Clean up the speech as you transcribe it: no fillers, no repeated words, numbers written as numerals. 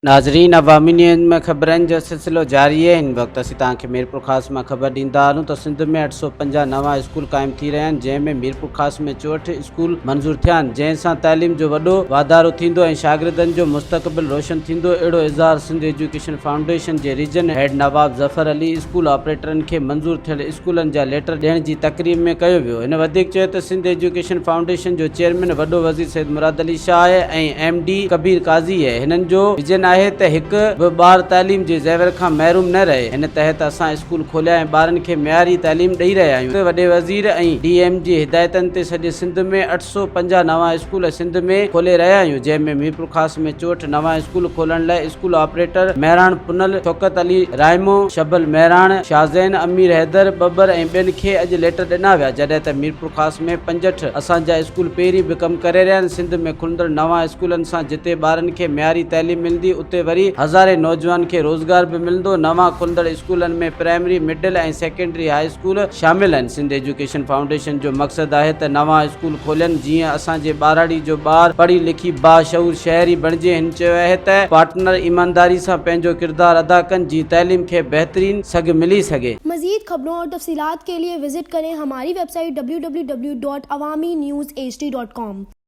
नाज़रीन, अवामी न्यूज़ में ख़बरनि जो सिलसिलो जारी है। इन वक्त असीं तव्हांखे मीरपुरखास में ख़बर ॾींदा हलूं त सिंध में 850 नवा स्कूल क़ाइम थी रहिया आहिनि, जंहिंमें मीरपुरखास में 64 स्कूल मंज़ूर थिया आहिनि, जंहिंसां तइलीम जो वॾो वाधारो थींदो ऐं शागिर्दनि जो मुस्तक़बिल रोशन थींदो। अहिड़ो इज़हार सिंध एजुकेशन फाउंडेशन जे रीजन हेड नवाब ज़फ़र अली स्कूल ऑपरेटरनि खे मंज़ूर थियल स्कूलनि जा लेटर ॾियण जी तक़रीब में कयो वियो। हिन वधीक चयो त सिंध एजुकेशन फाउंडेशन जो चेयरमैन वॾो वज़ीर सैयद मुराद अली शाह आहे ऐं MD कबीर काज़ी आहे। हिननि जो विजन आहे त हिकु बि ॿार तालीम जे ज़ेवर खां महरूम न रहे। हिन तहत असां स्कूल खोलिया ऐं ॿारनि खे मयारी तालीम ॾेई रहिया आहियूं। वॾे वज़ीर ऐं DM जी हिदायतनि ते सॼे सिंध में 850 नवा स्कूल सिंध में खोले रहिया आहियूं, जंहिंमें मीरपुरखास में 64 नवा स्कूल खोलण लाइ स्कूल ऑपरेटर महराण पुनल, शौकत अली रायमो, शबल महराण, शाहज़ैन अमीर हैदर बबर ऐं ॿियनि खे अॼु लेटर ॾिना विया, जॾहिं त मीरपुरखास में 65 असांजा स्कूल पहिरीं बि कमु करे रहिया आहिनि। सिंध में खुलंदड़ नवा स्कूलनि सां जिते ॿारनि खे मयारी तालीम मिलंदी, उते वरी हज़ारे नौजवान खे रोज़गार भी मिलंदो। नवा खुलंदड़ स्कूलनि में प्राइमरी, मिडिल ऐं सेकेंडरी हाई स्कूल शामिल आहिनि। सिंध एजुकेशन फाउंडेशन जो मक़सदु आहे त नवा स्कूल खोलनि जीअं असांजे ॿाराड़ी जो ॿार पढ़ी लिखी बाशऊर शहरी बणिजे। हिन चयो आहे त पार्टनर ईमानदारी सां पंहिंजो किरदारु अदा कनि जी तइलीम खे बहितरीन सघ मिली सघे। मज़ीद खबरों और तफसीलात के लिए विजिट करें हमारी वेबसाइट www.awamiNewsHD.com।